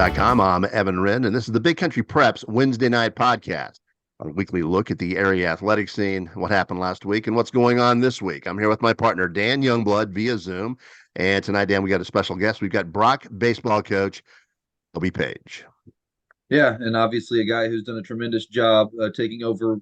PrepsNetwork.com. I'm Evan Wren, and this is the Big Country Preps Wednesday night podcast. A weekly look at the area athletic scene, what happened last week, and what's going on this week. I'm here with my partner, Dan Youngblood, via Zoom. And tonight, Dan, we got a special guest. We've got Brock baseball coach, Toby Page. Yeah, and obviously a guy who's done a tremendous job taking over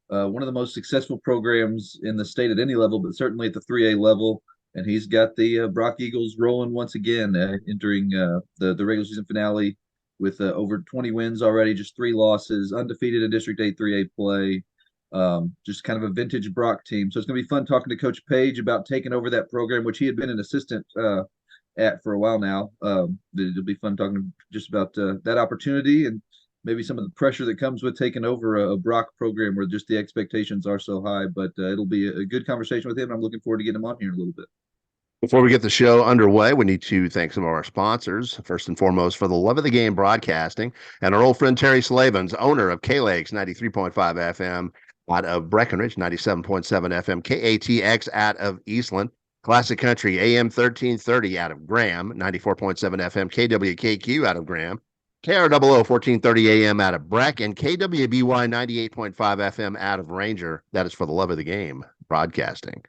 one of the most successful programs in the state at any level, but certainly at the 3A level. And he's got the Brock Eagles rolling once again, entering the regular season finale with over 20 wins already, just 3 losses, undefeated in District 8 3A play. Just kind of a vintage Brock team. So it's going to be fun talking to Coach Page about taking over that program, which he had been an assistant at for a while now. It'll be fun talking just about that opportunity and maybe some of the pressure that comes with taking over a Brock program where just the expectations are so high. But it'll be a good conversation with him. I'm looking forward to getting him on here in a little bit. Before we get the show underway, we need to thank some of our sponsors. First and foremost, for the love of the game broadcasting, and our old friend Terry Slavens, owner of K-Lakes 93.5 FM out of Breckenridge, 97.7 FM, KATX out of Eastland, Classic Country AM 1330 out of Graham, 94.7 FM, KWKQ out of Graham, KROO 1430 AM out of Breck, and KWBY 98.5 FM out of Ranger. That is for the love of the game broadcasting.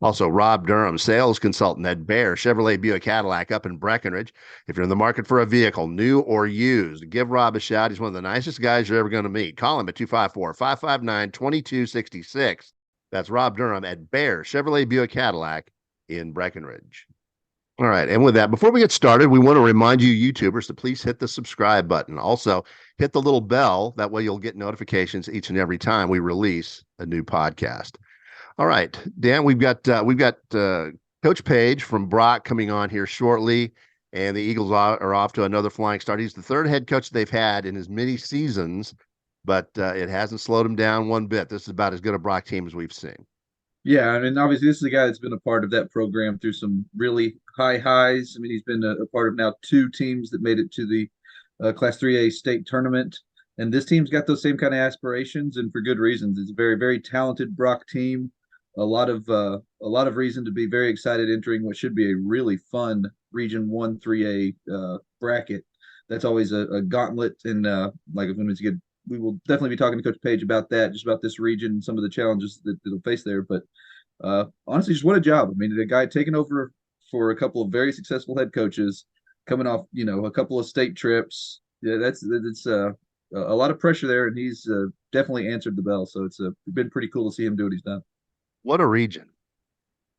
Also, Rob Durham, sales consultant at Bear Chevrolet Buick Cadillac up in Breckenridge. If you're in the market for a vehicle, new or used, give Rob a shout. He's one of the nicest guys you're ever going to meet. Call him at 254-559-2266. That's Rob Durham at Bear Chevrolet Buick Cadillac in Breckenridge. All right, and with that, before we get started, we want to remind you YouTubers to please hit the subscribe button. Also, hit the little bell. That way you'll get notifications each and every time we release a new podcast. All right, Dan, we've got Coach Page from Brock coming on here shortly, and the Eagles are off to another flying start. He's the third head coach they've had in as many seasons, but it hasn't slowed him down one bit. This is about as good a Brock team as we've seen. Yeah, I mean, obviously, this is a guy that's been a part of that program through some really high highs. I mean, he's been a part of now 2 teams that made it to the Class 3A state tournament. And this team's got those same kind of aspirations, and for good reasons. It's a very, very talented Brock team. A lot of reason to be very excited entering what should be a really fun Region 1 3A bracket. That's always a gauntlet, and like when it's good, we will definitely be talking to Coach Page about that, just about this region and some of the challenges that they'll face there. But honestly, just what a job! I mean, the guy taking over for a couple of very successful head coaches, coming off a couple of state trips. Yeah, that's a lot of pressure there, and he's definitely answered the bell. So it's been pretty cool to see him do what he's done. What a region.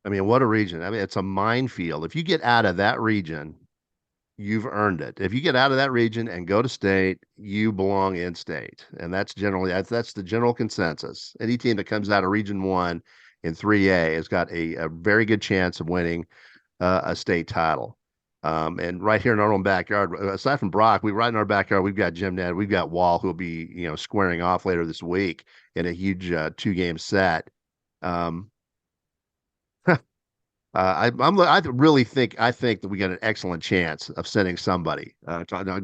I mean, what a region. I mean, it's a minefield. If you get out of that region, you've earned it. If you get out of that region and go to state, you belong in state. And that's the general consensus. Any team that comes out of Region 1 in 3A has got a very good chance of winning a state title. And right here in our own backyard, aside from Brock, right in our backyard, we've got Jim Ned, we've got Wall, who'll be, squaring off later this week in a huge 2-game set. I think that we got an excellent chance of sending somebody.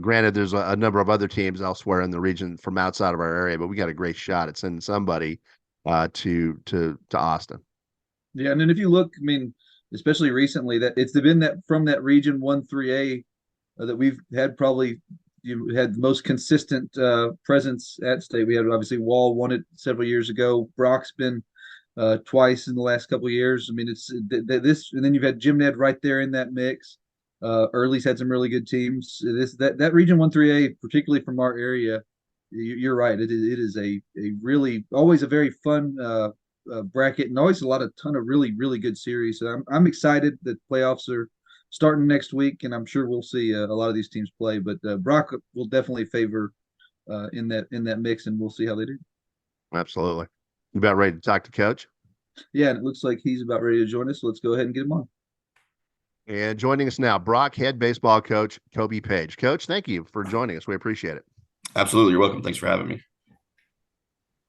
Granted, there's a number of other teams elsewhere in the region from outside of our area, but we got a great shot at sending somebody to Austin. Yeah, and then if you look, I mean, especially recently, that it's been that from that Region 1 3A that we've had probably you had the most consistent presence at state. We had obviously Wall won it several years ago. Brock's been twice in the last couple of years. I mean, it's this, and then you've had Jim Ned right there in that mix. Early's had some really good teams. That Region 1 3A, particularly from our area, you're right. It is a really always a very fun bracket, and always a ton of really really good series. So I'm excited that playoffs are starting next week, and I'm sure we'll see a lot of these teams play. But Brock will definitely favor in that mix, and we'll see how they do. Absolutely. You about ready to talk to Coach? Yeah, and it looks like he's about ready to join us. So let's go ahead and get him on. And joining us now, Brock head baseball coach Toby Page. Coach, thank you for joining us. We appreciate it. Absolutely. You're welcome. Thanks for having me.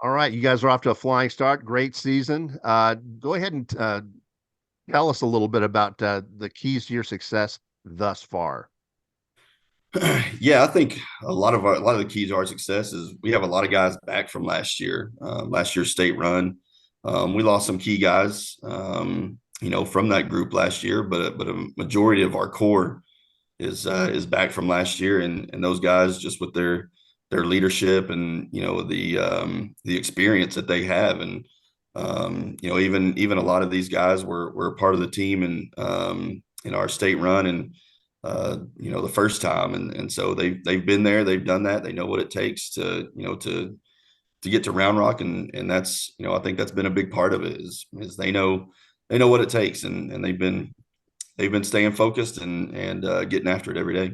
All right. You guys are off to a flying start. Great season. Go ahead and tell us a little bit about the keys to your success thus far. Yeah, I think a lot of the keys to our success is we have a lot of guys back from last year's state run. We lost some key guys, from that group last year, but a majority of our core is back from last year, and those guys just with their leadership and the experience that they have, and even a lot of these guys were a part of the team and in our state run and the first time, and so they've been there, they've done that, they know what it takes to get to Round Rock, and that's I think that's been a big part of it is they know what it takes, and they've been staying focused and getting after it every day.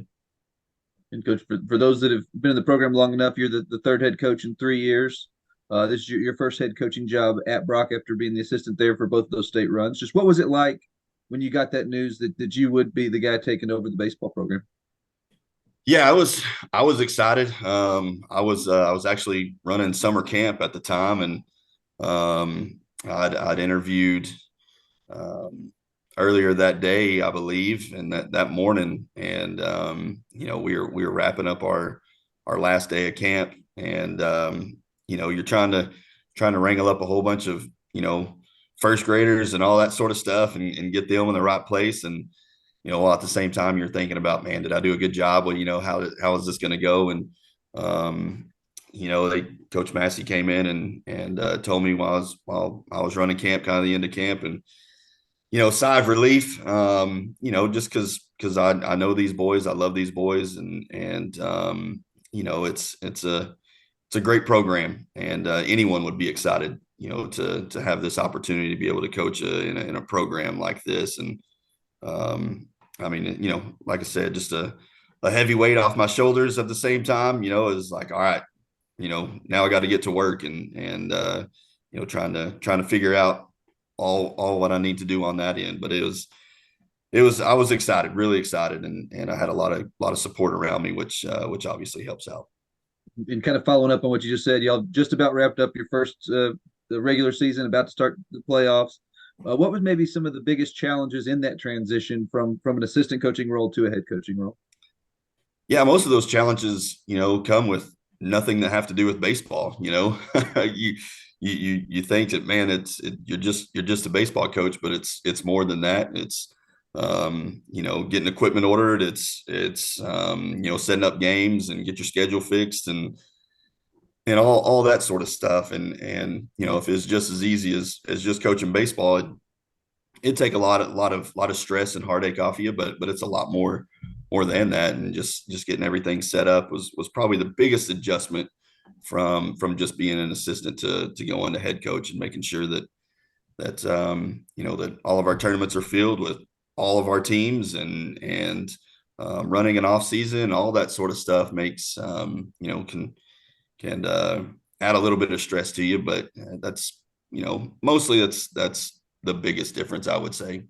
And coach, for those that have been in the program long enough, you're the third head coach in 3 years. This is your first head coaching job at Brock after being the assistant there for both of those state runs. Just what was it like when you got that news that you would be the guy taking over the baseball program? Yeah, I was excited. I was actually running summer camp at the time, and I'd interviewed um, earlier that day, I believe, and that morning, and we were wrapping up our last day of camp, and you're trying to wrangle up a whole bunch of first graders and all that sort of stuff, and get them in the right place, and while at the same time you're thinking about, man, did I do a good job? Well, how is this going to go? And Coach Massey came in and told me while I was running camp, kind of the end of camp, and sigh of relief, just because I know these boys, I love these boys, and it's a great program, and anyone would be excited, to have this opportunity to be able to coach in a program like this, and I mean, like I said, just a heavy weight off my shoulders at the same time, is like, all right, now I got to get to work and trying to figure out all what I need to do on that end. But I was excited, really excited, and I had a lot of support around me, which obviously helps out. And kind of following up on what you just said, y'all just about wrapped up your first the regular season, about to start the playoffs. What was maybe some of the biggest challenges in that transition from an assistant coaching role to a head coaching role? Yeah, most of those challenges, come with nothing that have to do with baseball. You think that, man, you're just a baseball coach, but it's more than that. It's getting equipment ordered. It's setting up games and get your schedule fixed and all that sort of stuff. And if it's just as easy as just coaching baseball, it'd take a lot of stress and heartache off you, but it's a lot more than that. And just getting everything set up was probably the biggest adjustment from just being an assistant to going to head coach, and making sure that all of our tournaments are filled with all of our teams, and running an off season, all that sort of stuff makes can add a little bit of stress to you, but that's mostly that's the biggest difference, I would say.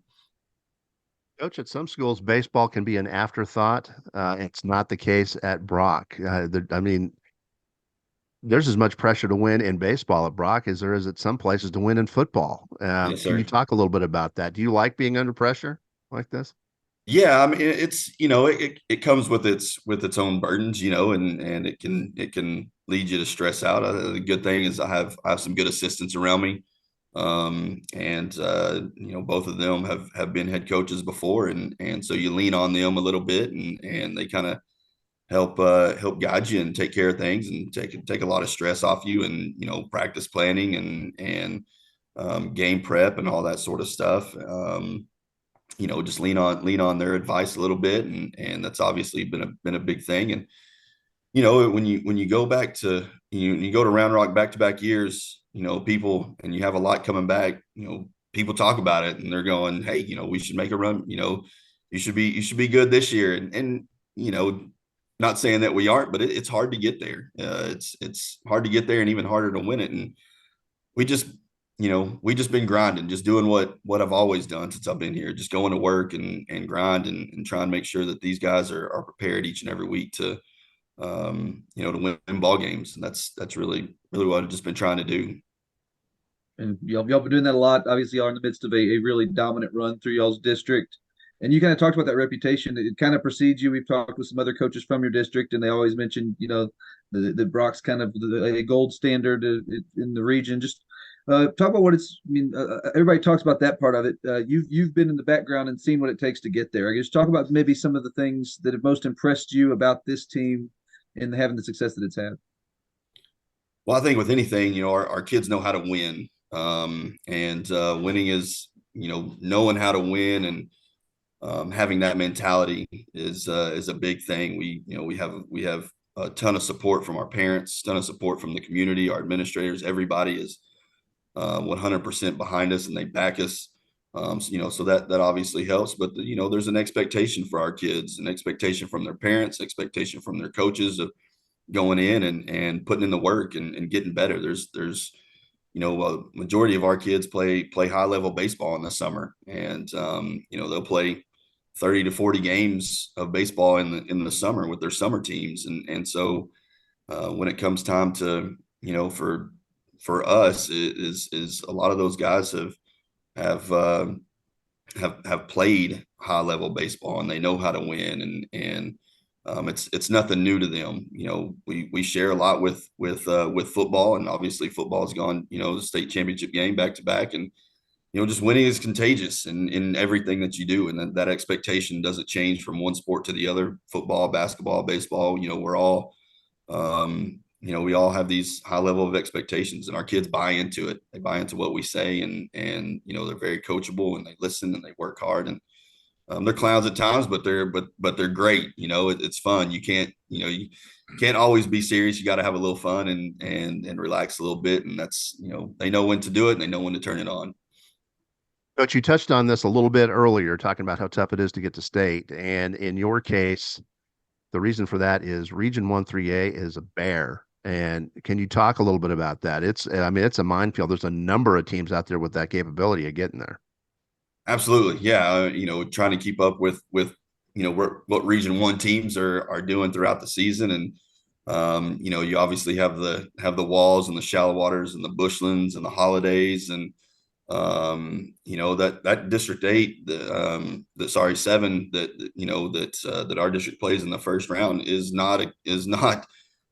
Coach, at some schools, baseball can be an afterthought. It's not the case at Brock. I mean, there's as much pressure to win in baseball at Brock as there is at some places to win in football. Yes, Can sir. you talk a little bit about that? Do you like being under pressure like this? Yeah, I mean, it's it comes with its own burdens, and it can lead you to stress out. The good thing is I have some good assistants around me, and both of them have been head coaches before, and so you lean on them a little bit, and they kind of help guide you and take care of things, and take a lot of stress off you, and practice planning and game prep and all that sort of stuff. Just lean on their advice a little bit, and that's obviously been a big thing. And when you go back to you go to Round Rock back-to-back years, people, and you have a lot coming back, people talk about it, and they're going, hey, we should make a run, you should be good this year, and not saying that we aren't, but it's hard to get there. It's hard to get there, and even harder to win it. And we just we just been grinding, just doing what I've always done since I've been here, just going to work and grind, and try and make sure that these guys are prepared each and every week to win ball games. And that's really what I've just been trying to do. And y'all been doing that a lot. Obviously, y'all are in the midst of a really dominant run through y'all's district. And you kind of talked about that reputation. It kind of precedes you. We've talked with some other coaches from your district, and they always mention, the Brock's kind of a gold standard in the region. Just Talk about what it's. I mean, everybody talks about that part of it. You've been in the background and seen what it takes to get there. I guess talk about maybe some of the things that have most impressed you about this team and having the success that it's had. Well, I think with anything, our kids know how to win. And winning is, knowing how to win, and having that mentality is a big thing. We have a ton of support from our parents, ton of support from the community, our administrators. Everybody is 100% behind us, and they back us. So that obviously helps. But there's an expectation for our kids, an expectation from their parents, expectation from their coaches of going in and putting in the work and getting better. There's a majority of our kids play high level baseball in the summer, and they'll play 30 to 40 games of baseball in the summer with their summer teams, and so when it comes time to for us is a lot of those guys have uh, have played high level baseball, and they know how to win, and it's nothing new to them. We share a lot with football, and obviously football has gone the state championship game back to back, and just winning is contagious in everything that you do, and that expectation doesn't change from one sport to the other. Football, basketball, baseball, we're all we all have these high level of expectations, and our kids buy into it. They buy into what we say, and they're very coachable, and they listen, and they work hard, and they're clowns at times, but they're great. It's fun. You can't always be serious. You got to have a little fun and relax a little bit, and that's they know when to do it, and they know when to turn it on. But you touched on this a little bit earlier, talking about how tough it is to get to state. And in your case, the reason for that is Region 1 3A is a bear. And can you talk a little bit about that? I mean, it's a minefield. There's a number of teams out there with that capability of getting there. Absolutely, yeah. Trying to keep up with what Region 1 teams are doing throughout the season, and you obviously have the Walls and the Shallow Waters and the Bushlands and the Holidays, and that District 8, the sorry 7 that our district plays in the first round is not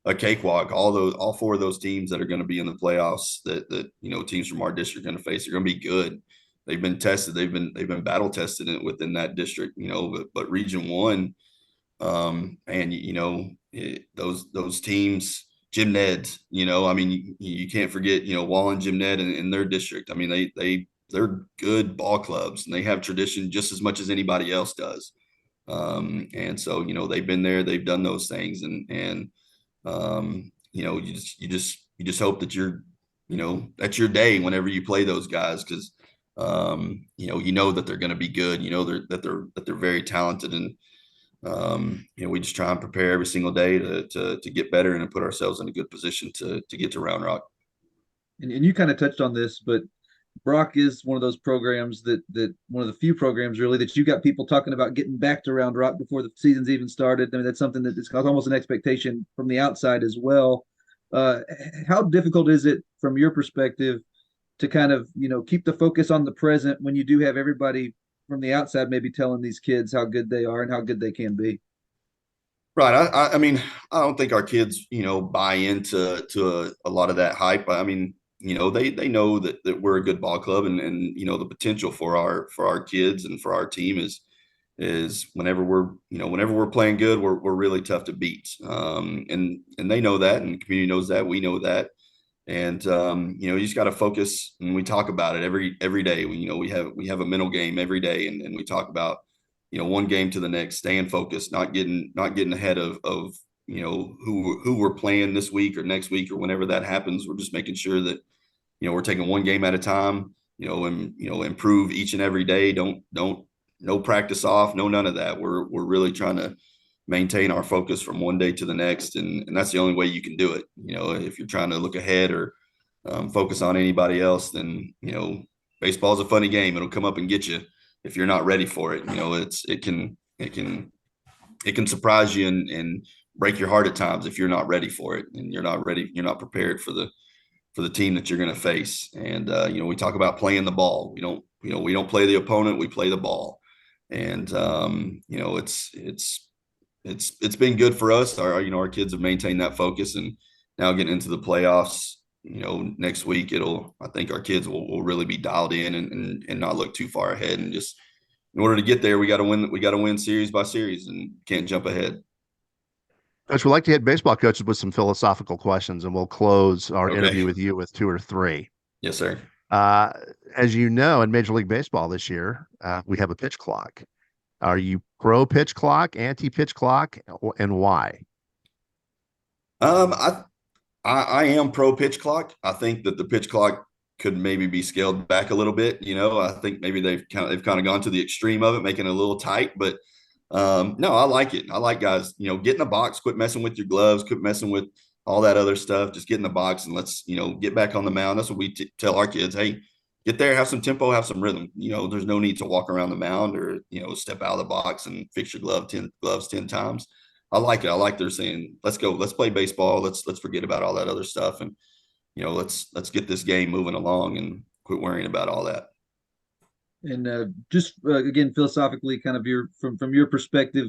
a cakewalk. All four of those teams that are going to be in the playoffs, that teams from our district are going to face, are going to be good. They've been tested. They've been battle tested within that district. But Region 1, and those teams, Jim Ned's, I mean, you can't forget, Wall and Jim Ned in their district. I mean, they're good ball clubs, and they have tradition just as much as anybody else does. And so, they've been there, they've done those things, and you just hope that that's your day whenever you play those guys, because that they're going to be good, that they're very talented, and we just try and prepare every single day to get better and to put ourselves in a good position to get to Round Rock. And you kind of touched on this, but Brock is one of those programs that one of the few programs really that you got people talking about getting back to Round Rock before the season's even started. I mean, that's something that is almost an expectation from the outside as well. How difficult is it from your perspective to kind of keep the focus on the present when you do have everybody from the outside maybe telling these kids how good they are and how good they can be? Right. I mean, I don't think our kids, buy into a lot of that hype. I mean, they know that we're a good ball club, and the potential for our kids and for our team is whenever we're playing good, we're really tough to beat. And they know that, and the community knows that, we know that. And you just got to focus, and we talk about it every day. We have a mental game every day, and we talk about one game to the next, staying focused, not getting ahead of who we're playing this week or next week or whenever that happens. We're just making sure that we're taking one game at a time, and improve each and every day. Don't no practice off, no none of that. We're really trying to maintain our focus from one day to the next, and that's the only way you can do it. If you're trying to look ahead or focus on anybody else, then baseball is a funny game. It'll come up and get you if you're not ready for it. It can surprise you and break your heart at times if you're not ready for it, and you're not prepared for the team that you're going to face. And we talk about playing the ball. We don't play the opponent, we play the ball. And it's been good for us. Our kids have maintained that focus, and now getting into the playoffs, next week I think our kids will really be dialed in and not look too far ahead. And just in order to get there, we got to win. We got to win series by series and can't jump ahead. Coach, we'd like to hit baseball coaches with some philosophical questions, and we'll close our interview Okay. with you with two or three. Yes, sir. Uh, as you know, in Major League Baseball this year, we have a pitch clock. Are you pro pitch clock, anti pitch clock, and why? Um, I I am pro pitch clock. I think that the pitch clock could maybe be scaled back a little bit. I think maybe they've kind of gone to the extreme of it, making it a little tight. But no, I like it. I like guys, get in the box, quit messing with your gloves, quit messing with all that other stuff. Just get in the box and let's get back on the mound. That's what we tell our kids. Hey, get there, have some tempo, have some rhythm. There's no need to walk around the mound or step out of the box and fix your gloves 10 times. I like it. I like they're saying, let's go, let's play baseball. Let's forget about all that other stuff. And, let's get this game moving along and quit worrying about all that. And just again, philosophically, kind of from your perspective,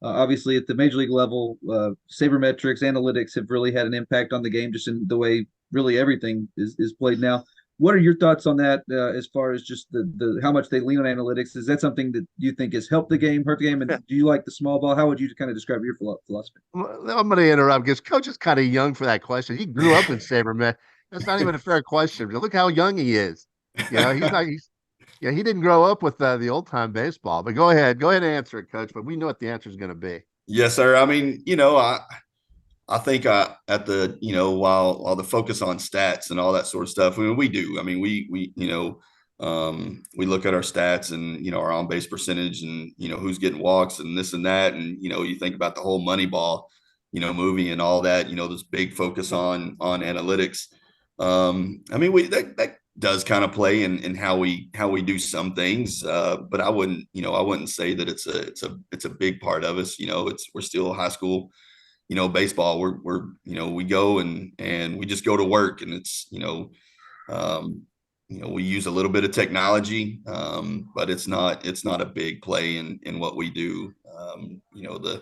obviously at the major league level, sabermetrics, analytics have really had an impact on the game, just in the way really everything is played now. What are your thoughts on that as far as just the how much they lean on analytics? Is that something that you think has helped the game, hurt the game? And Yeah. do you like the small ball? How would you kind of describe your philosophy? I'm going to interrupt because Coach is kind of young for that question. He grew up in Sabermet. That's not even a fair question. Look how young he is. He's not. Yeah, he didn't grow up with the old time baseball. But go ahead and answer it, Coach. But we know what the answer is going to be. Yes, sir. I mean, I think at the while the focus on stats and all that sort of stuff. I mean, we do. I mean, we look at our stats and our on base percentage and who's getting walks and this and that, and you think about the whole Moneyball movie and all that. This big focus on analytics. I mean, that does kind of play in how we do some things, but I wouldn't say that it's a big part of us. We're still high school baseball. We go and we just go to work, and it's we use a little bit of technology, but it's not a big play in what we do. The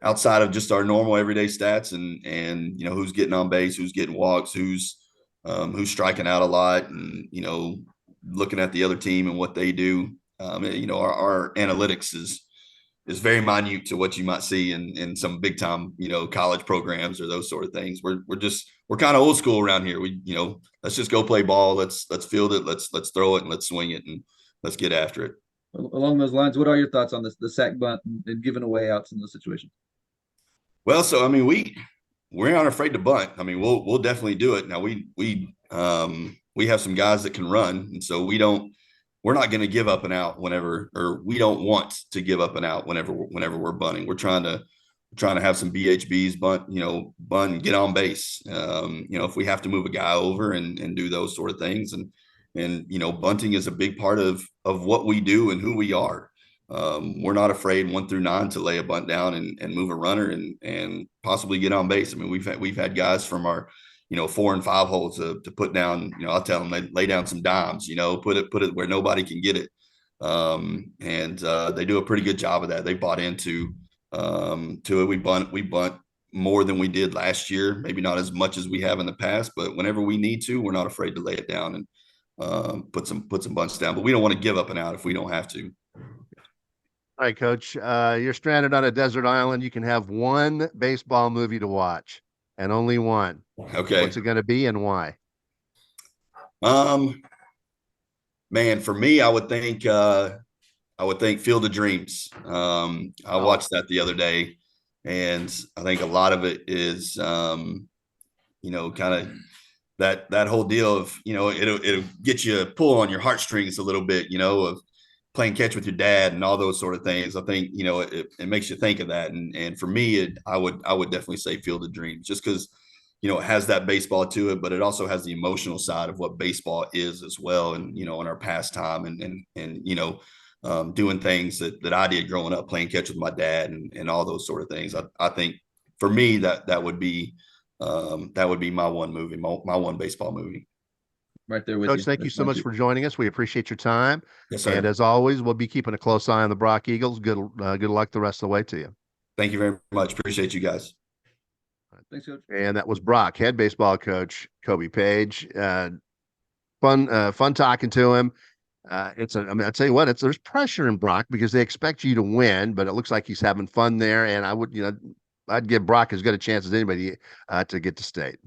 outside of just our normal everyday stats and who's getting on base, who's getting walks, who's striking out a lot, and looking at the other team and what they do. Our analytics is very minute to what you might see in some big time college programs or those sort of things. We're kind of old school around here. We let's just go play ball. Let's field it. Let's throw it and let's swing it and let's get after it. Along those lines, what are your thoughts on the sack bunt and giving away outs in those situations? Well, so I mean, we're not afraid to bunt. I mean, we'll definitely do it. Now we have some guys that can run, and so we're not going to give up an out whenever, or we don't want to give up an out whenever we're bunting. We're trying to have some BHBs, bunt and get on base. If we have to move a guy over and do those sort of things, and bunting is a big part of what we do and who we are. We're not afraid 1 through 9 to lay a bunt down and move a runner and possibly get on base. I mean, we've had guys from our 4 and 5 holes to put down. I'll tell them they lay down some dimes. Put it where nobody can get it. And they do a pretty good job of that. They bought into it. We bunt more than we did last year. Maybe not as much as we have in the past, but whenever we need to, we're not afraid to lay it down and put some bunts down. But we don't want to give up an out if we don't have to. All right, Coach. You're stranded on a desert island. You can have one baseball movie to watch, and only one. Okay. What's it going to be and why? Man, for me, I would think Field of Dreams. I watched that the other day, and I think a lot of it is, kind of that whole deal of, it'll get you pull on your heartstrings a little bit, of playing catch with your dad and all those sort of things. I think, it makes you think of that. And for me, I would definitely say Field of Dreams, just because, it has that baseball to it, but it also has the emotional side of what baseball is as well. And, in our pastime and doing things that I did growing up, playing catch with my dad and all those sort of things. I think for me, that would be my one movie, my one baseball movie. Right there with Coach, you. thank you so much for joining us. We appreciate your time. Yes, sir. And as always, we'll be keeping a close eye on the Brock Eagles. Good luck the rest of the way to you. Thank you very much. Appreciate you guys. Thanks, Coach. And that was Brock, head baseball coach Kobe Page. Fun talking to him. I mean, I'll tell you what, there's pressure in Brock because they expect you to win, but it looks like he's having fun there. And I'd give Brock as good a chance as anybody to get to state.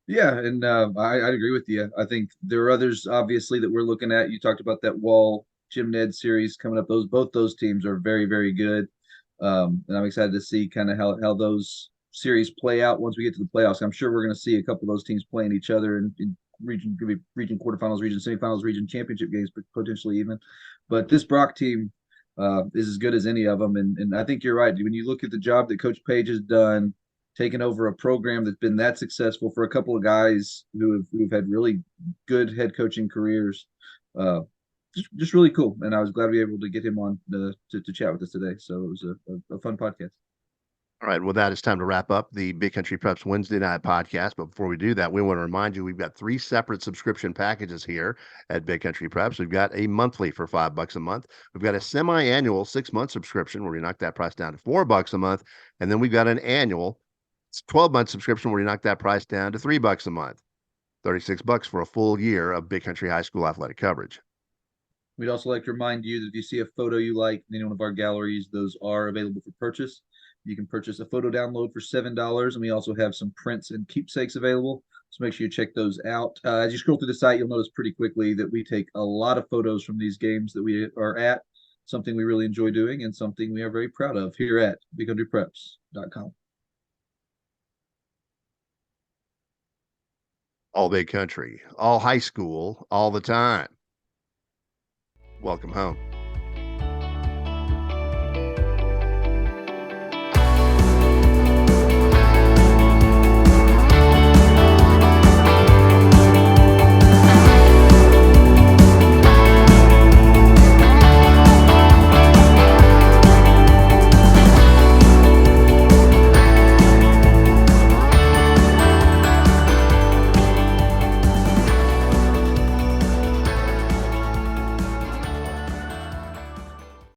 Yeah, and I'd agree with you. I think there are others, obviously, that we're looking at. You talked about that Wall Jim Ned series coming up. Both those teams are very, very good, and I'm excited to see kind of how those series play out once we get to the playoffs. I'm sure we're going to see a couple of those teams playing each other in region quarterfinals, region semifinals, region championship games, potentially even. But this Brock team is as good as any of them, and I think you're right. When you look at the job that Coach Page has done taken over a program that's been that successful for a couple of guys who've had really good head coaching careers. Just really cool, and I was glad to be able to get him on to chat with us today. So it was a fun podcast. All right. Well, that is time to wrap up the Big Country Preps Wednesday night podcast. But before we do that, we want to remind you we've got 3 separate subscription packages here at Big Country Preps. We've got a monthly for $5 a month. We've got a semi-annual 6-month subscription where we knock that price down to $4 a month, and then we've got an annual 12-month subscription where we knock that price down to $3 a month. $36 for a full year of Big Country High School athletic coverage. We'd also like to remind you that if you see a photo you like in any one of our galleries, those are available for purchase. You can purchase a photo download for $7, and we also have some prints and keepsakes available. So make sure you check those out. As you scroll through the site, you'll notice pretty quickly that we take a lot of photos from these games that we are at, something we really enjoy doing and something we are very proud of here at BigCountryPreps.com. All Big Country, all high school, all the time. Welcome home.